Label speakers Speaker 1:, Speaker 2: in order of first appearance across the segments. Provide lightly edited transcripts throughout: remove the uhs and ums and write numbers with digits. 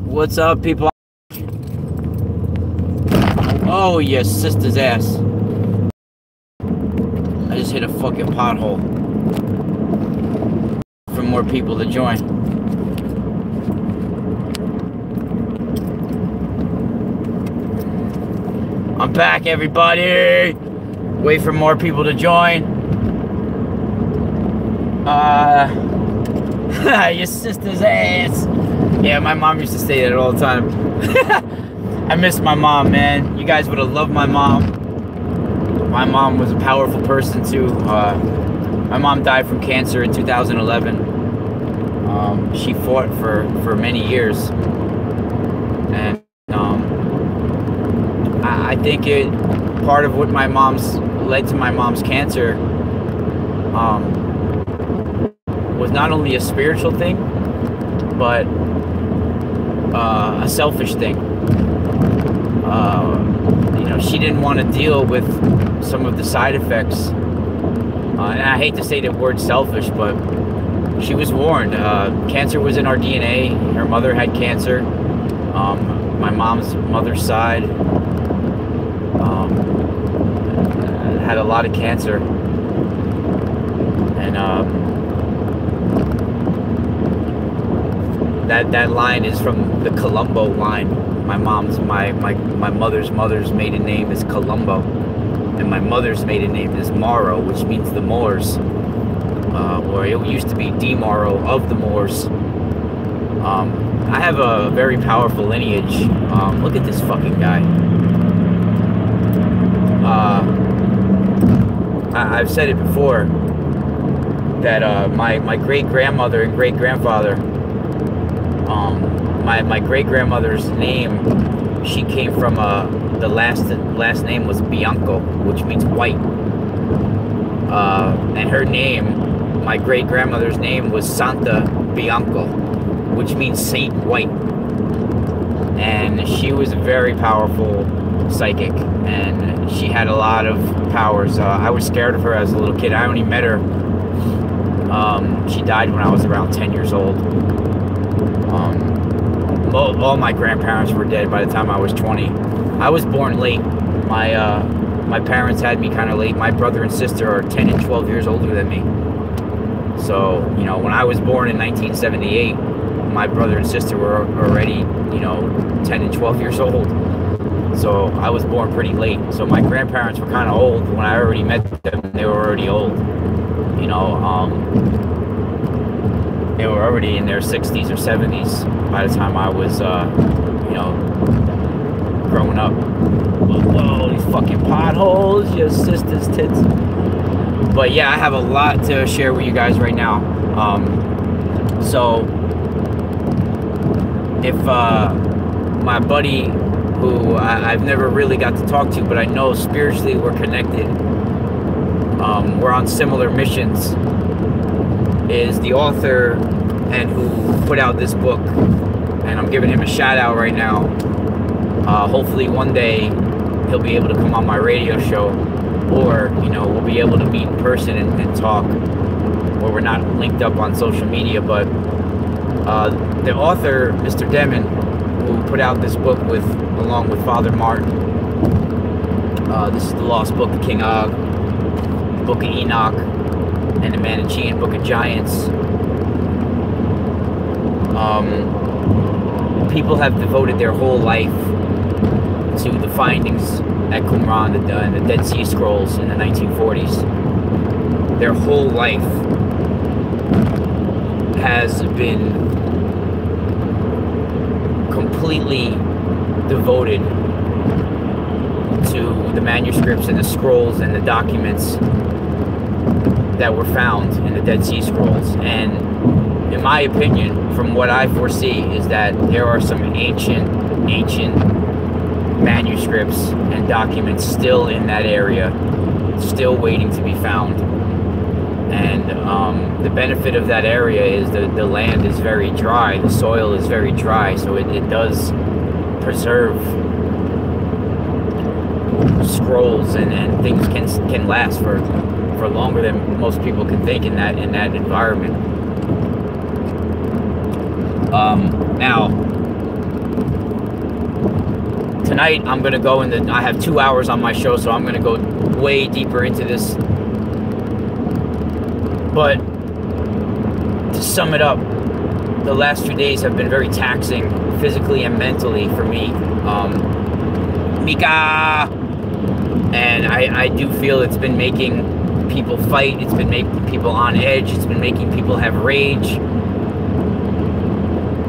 Speaker 1: What's up, people? Oh, your sister's ass. I just hit a fucking pothole. For more people to join. I'm back, everybody! Wait for more people to join. Your sister's ass. Yeah, my mom used to say that all the time. I miss my mom, man. You guys would have loved my mom. My mom was a powerful person, too. My mom died from cancer in 2011. She fought for many years. And I think part of what led to my mom's cancer was not only a spiritual thing, but a selfish thing. You know, she didn't want to deal with some of the side effects. And I hate to say the word selfish, but she was warned. Cancer was in our DNA. Her mother had cancer. My mom's mother's side had a lot of cancer. And that line is from the Colombo line. My mother's maiden name is Colombo, and my mother's maiden name is Morrow, which means the Moors, or it used to be D. Morrow of the Moors. I have a very powerful lineage. Look at this fucking guy. I've said it before that my great-grandmother and great-grandfather, my great-grandmother's name, she came from the last name was Bianco, which means white. And her name, my great-grandmother's name, was Santa Bianco, which means Saint White. And she was a very powerful psychic, and she had a lot of powers. I was scared of her as a little kid. I only met her. She died when I was around 10 years old. All my grandparents were dead by the time I was 20. I was born late. My parents had me kind of late. My brother and sister are 10 and 12 years older than me. So, you know, when I was born in 1978, my brother and sister were already, you know, 10 and 12 years old. So I was born pretty late. So my grandparents were kind of old. When I already met them, they were already old. You know, they were already in their 60s or 70s by the time I was, you know, growing up. Whoa, these fucking potholes, your sister's tits. But yeah, I have a lot to share with you guys right now. So, if my buddy, who I've never really got to talk to, but I know spiritually we're connected, we're on similar missions, is the author and who put out this book, and I'm giving him a shout out right now. Hopefully one day he'll be able to come on my radio show, or, you know, we'll be able to meet in person and talk, or we're not linked up on social media. But the author, Mr. Demion, who put out this book along with Father Martin, this is the Lost Book of King Og, Book of Enoch, and the Manichean Book of Giants. People have devoted their whole life to the findings at Qumran and the Dead Sea Scrolls in the 1940s. Their whole life has been completely devoted to the manuscripts and the scrolls and the documents that were found in the Dead Sea Scrolls. And in my opinion, from what I foresee, is that there are some ancient manuscripts and documents still in that area, still waiting to be found. And the benefit of that area is the land is very dry, the soil is very dry, so it does preserve holes, and things can last for longer than most people can think in that environment. Now, tonight I'm gonna go I have 2 hours on my show, so I'm gonna go way deeper into this. But to sum it up, the last few days have been very taxing, physically and mentally for me. Mika! And I do feel it's been making people fight, it's been making people on edge, it's been making people have rage,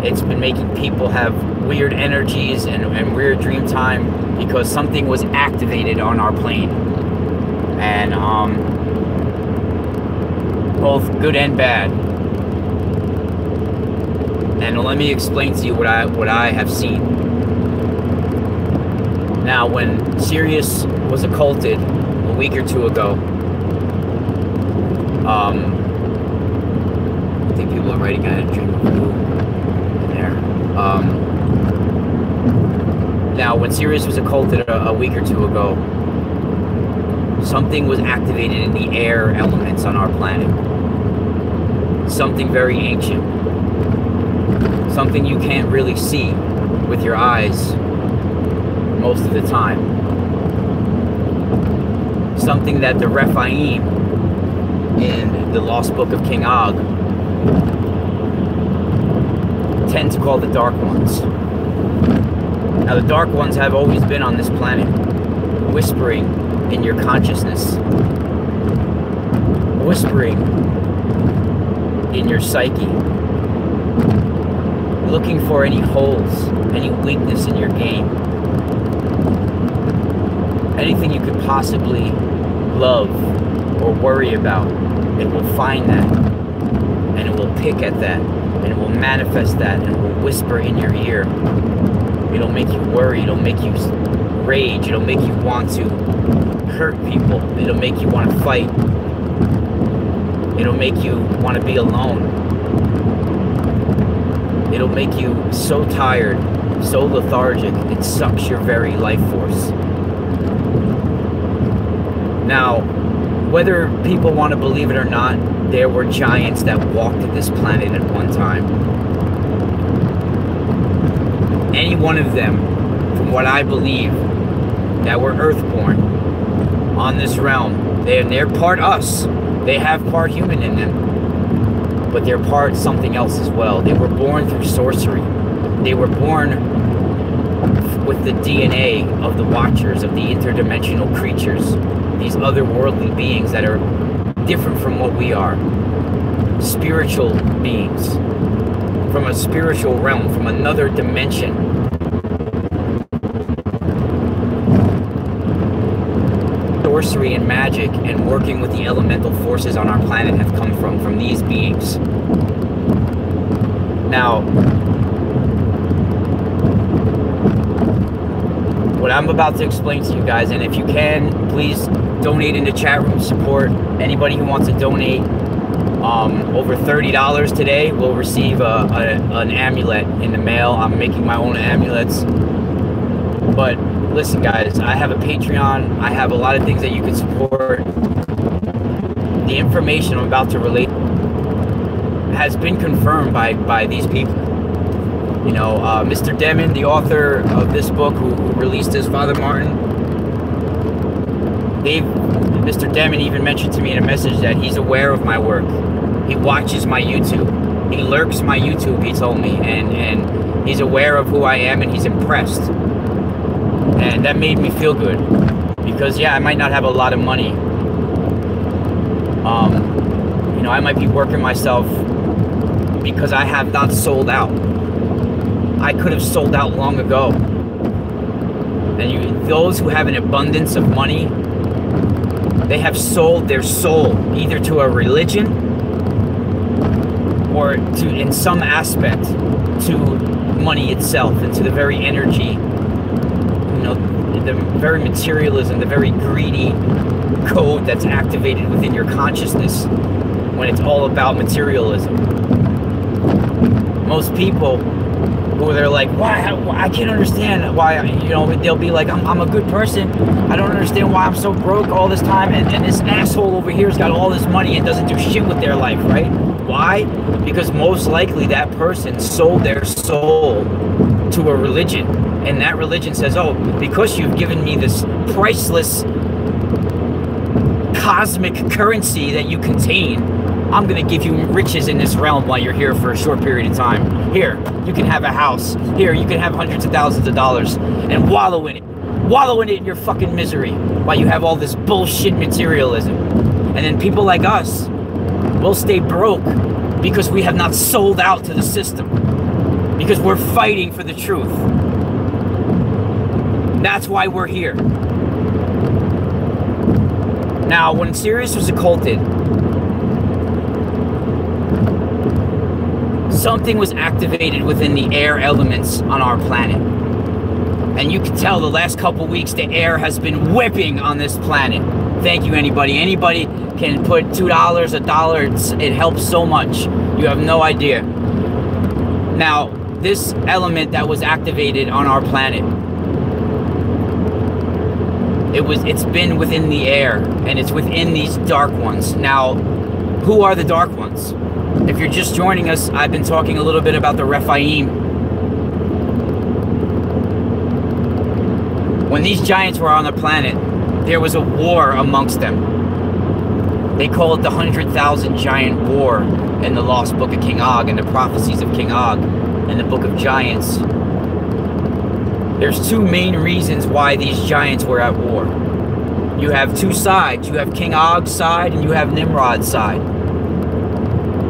Speaker 1: it's been making people have weird energies and weird dream time because something was activated on our plane. And both good and bad. And let me explain to you what I have seen. Now, when Sirius was occulted a week or two ago, I think people are writing out a dream of blue in there. Now, when Sirius was occulted a week or two ago, something was activated in the air elements on our planet. Something very ancient. Something you can't really see with your eyes most of the time. Something that the Rephaim in the Lost Book of King Og tend to call the Dark Ones. Now, the Dark Ones have always been on this planet, whispering in your consciousness, whispering in your psyche, looking for any holes, any weakness in your game, anything you could possibly love or worry about. It will find that, and it will pick at that, and it will manifest that, and it will whisper in your ear. It'll make you worry, it'll make you rage, it'll make you want to hurt people, it'll make you want to fight, it'll make you want to be alone, it'll make you so tired, so lethargic, it sucks your very life force. Now, whether people want to believe it or not, there were giants that walked this planet at one time. Any one of them, from what I believe, that were earthborn on this realm, they're part us. They have part human in them, but they're part something else as well. They were born through sorcery. They were born with the DNA of the Watchers, of the interdimensional creatures, these otherworldly beings that are different from what we are. Spiritual beings, from a spiritual realm, from another dimension. Sorcery and magic and working with the elemental forces on our planet have come from these beings. Now, what I'm about to explain to you guys, and if you can, please donate in the chat room, support anybody who wants to donate. Over $30 today will receive an amulet in the mail. I'm making my own amulets. But listen, guys, I have a Patreon. I have a lot of things that you can support. The information I'm about to relate has been confirmed by these people. You know, Mr. Demion, the author of this book, who released this, Father Martin, Mr. Demion even mentioned to me in a message that he's aware of my work. He watches my YouTube. He lurks my YouTube, he told me. And he's aware of who I am, and he's impressed. And that made me feel good. Because, yeah, I might not have a lot of money. You know, I might be working myself because I have not sold out. I could have sold out long ago. And those who have an abundance of money, they have sold their soul either to a religion or to, in some aspect, to money itself and to the very energy, you know, the very materialism, the very greedy code that's activated within your consciousness when it's all about materialism. Most people who they're like, why I can't understand why, you know, they'll be like, I'm a good person, I don't understand why I'm so broke all this time, and this asshole over here's got all this money and doesn't do shit with their life, right? Why? Because most likely that person sold their soul to a religion, and that religion says, oh, because you've given me this priceless cosmic currency that you contain, I'm going to give you riches in this realm while you're here for a short period of time. Here, you can have a house. Here, you can have hundreds of thousands of dollars and wallow in it. Wallow in it in your fucking misery while you have all this bullshit materialism. And then people like us will stay broke because we have not sold out to the system. Because we're fighting for the truth. That's why we're here. Now, when Sirius was occulted, something was activated within the air elements on our planet. And you can tell the last couple weeks the air has been whipping on this planet. Thank you, anybody. Anybody can put $2, $1. It helps so much. You have no idea. Now, this element that was activated on our planet, it's been within the air, and it's within these dark ones. Now, who are the dark ones? If you're just joining us, I've been talking a little bit about the Rephaim. When these giants were on the planet, there was a war amongst them. They call it the 100,000 Giant War in the Lost Book of King Og and the Prophecies of King Og in the Book of Giants. There's two main reasons why these giants were at war. You have two sides. You have King Og's side and you have Nimrod's side.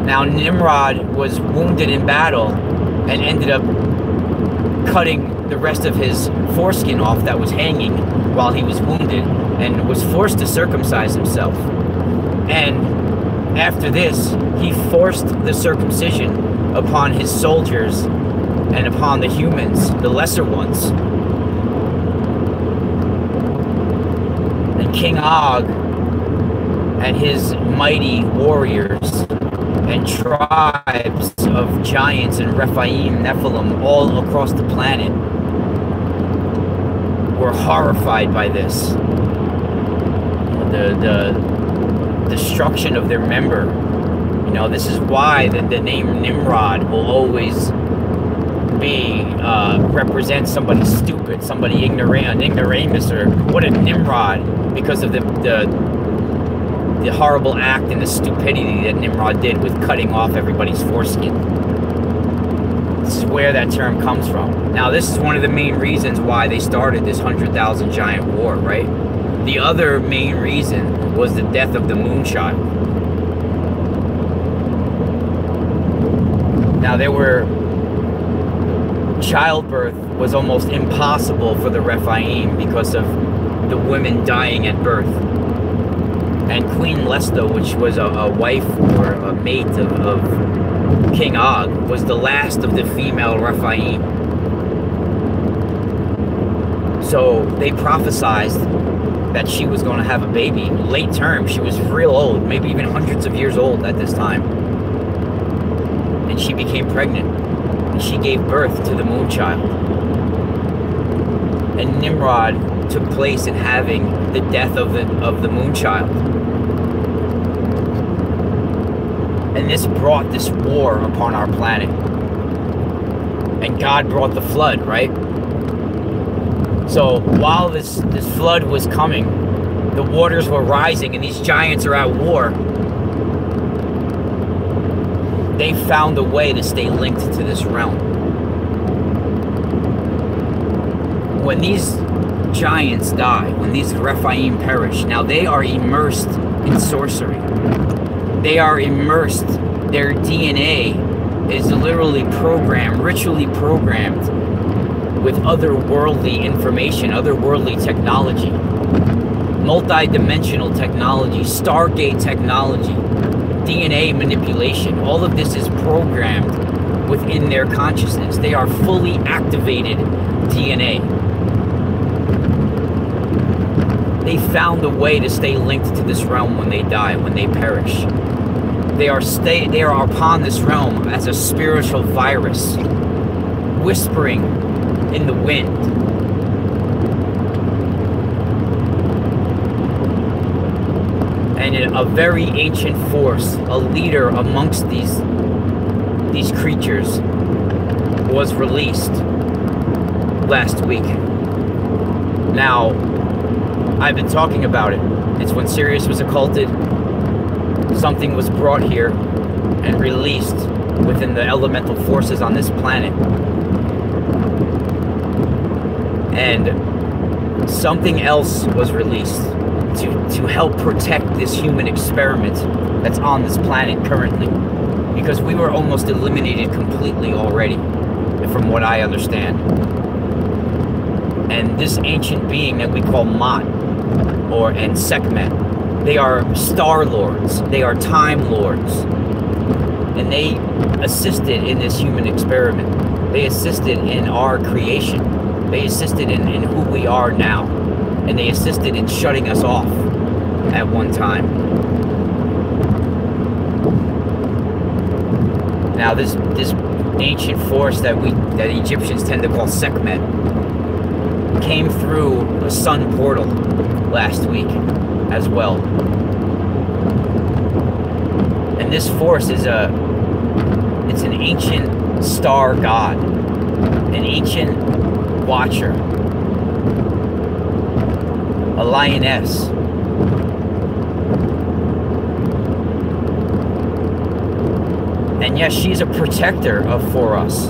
Speaker 1: Now, Nimrod was wounded in battle and ended up cutting the rest of his foreskin off that was hanging while he was wounded, and was forced to circumcise himself. And after this, he forced the circumcision upon his soldiers and upon the humans, the lesser ones. And King Og and his mighty warriors and tribes of giants and Rephaim, Nephilim, all across the planet were horrified by this. The destruction of their member. You know, this is why the name Nimrod will always be represent somebody stupid, somebody ignorant, ignoramus, or what a Nimrod, because of the horrible act and the stupidity that Nimrod did with cutting off everybody's foreskin. This is where that term comes from. Now, this is one of the main reasons why they started this 100,000 giant war, right? The other main reason was the death of the Moonchild. Now, childbirth was almost impossible for the Rephaim because of the women dying at birth. And Queen Lesta, which was a wife or a mate of King Og, was the last of the female Rephaim. So they prophesized that she was going to have a baby late term. She was real old, maybe even hundreds of years old at this time. And she became pregnant. And she gave birth to the Moonchild. And Nimrod took place in having the death of the Moonchild. And this brought this war upon our planet. And God brought the flood, right? So while this flood was coming, the waters were rising and these giants are at war. They found a way to stay linked to this realm. When these giants die, when these Rephaim perish, now they are immersed in sorcery. They are immersed. Their DNA is literally programmed, ritually programmed with otherworldly information, otherworldly technology, multi-dimensional technology, Stargate technology, DNA manipulation. All of this is programmed within their consciousness. They are fully activated DNA. They found a way to stay linked to this realm when they die, when they perish. They are upon this realm as a spiritual virus. whispering in the wind. And a very ancient force, a leader amongst these creatures, was released last week. Now, I've been talking about it. It's when Sirius was occulted, something was brought here and released within the elemental forces on this planet. And something else was released to help protect this human experiment that's on this planet currently. Because we were almost eliminated completely already, from what I understand. And this ancient being that we call Mott, and Sekhmet, they are star lords, they are time lords. And they assisted in this human experiment. They assisted in our creation. They assisted in who we are now. And they assisted in shutting us off at one time. Now this ancient force that Egyptians tend to call Sekhmet came through a sun portal last week as well. And this force is it's an ancient star god, an ancient watcher, a lioness. And yes, she's a protector for us,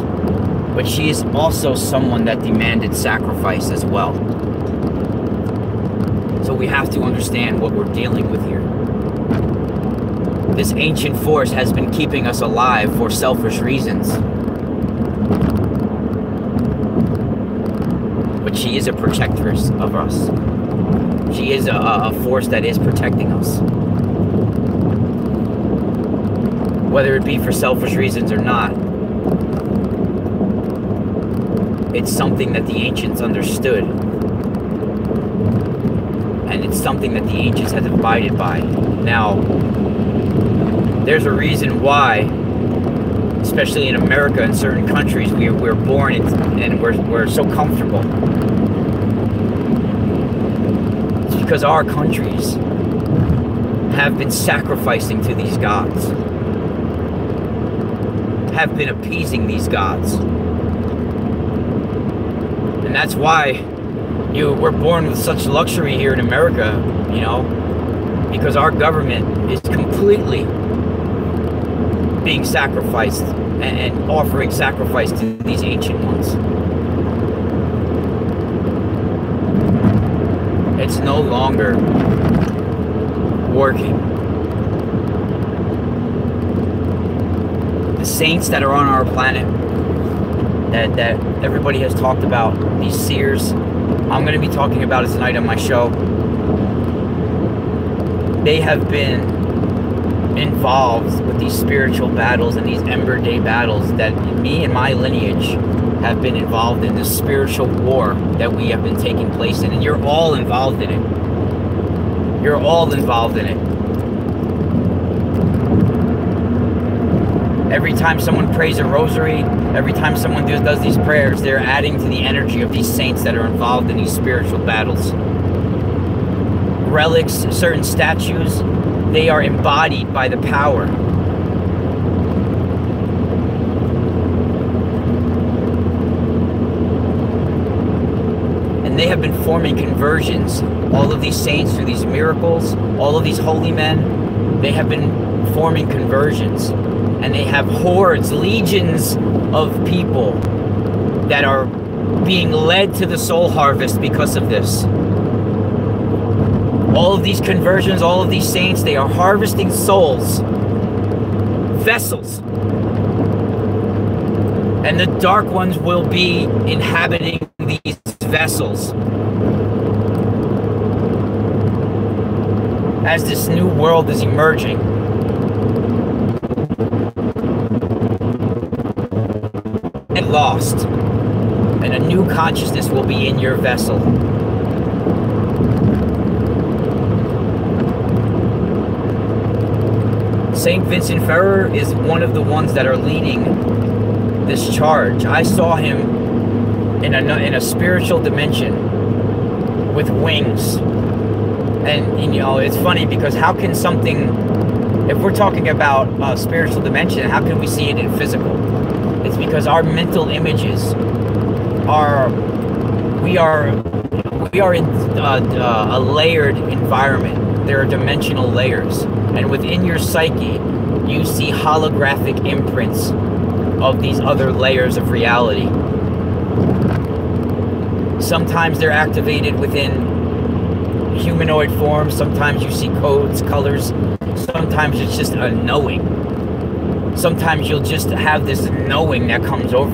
Speaker 1: but she is also someone that demanded sacrifice as well. So we have to understand what we're dealing with here. This ancient force has been keeping us alive for selfish reasons. But she is a protectress of us. She is a force that is protecting us. Whether it be for selfish reasons or not, it's something that the ancients understood. And it's something that the ancients have abided by. Now, there's a reason why, especially in America and certain countries, we're born and we're so comfortable. It's because our countries have been sacrificing to these gods, have been appeasing these gods. And that's why we're born with such luxury here in America, you know, because our government is completely being sacrificed and offering sacrifice to these ancient ones. It's no longer working. The saints that are on our planet, that everybody has talked about, these seers, I'm going to be talking about it tonight on my show. They have been involved with these spiritual battles and these Ember Day battles that me and my lineage have been involved in, this spiritual war that we have been taking place in. And you're all involved in it. You're all involved in it. Every time someone prays a rosary, every time someone does these prayers, they're adding to the energy of these saints that are involved in these spiritual battles. Relics, certain statues, they are embodied by the power. And they have been forming conversions. All of these saints, through these miracles, all of these holy men, they have been forming conversions. And they have hordes, legions of people that are being led to the soul harvest because of this. All of these conversions, all of these saints, they are harvesting souls, vessels. And the dark ones will be inhabiting these vessels. As this new world is emerging. And lost. And a new consciousness will be in your vessel. Saint Vincent Ferrer is one of the ones that are leading this charge. I saw him in a spiritual dimension with wings. And you know, it's funny because how can something, if we're talking about a spiritual dimension, how can we see it in physical? It's because our mental images are, we are in a layered environment. There are dimensional layers, and within your psyche you see holographic imprints of these other layers of reality. Sometimes they're activated within humanoid forms, sometimes you see codes, colors, sometimes it's just a knowing. Sometimes you'll just have this knowing that comes over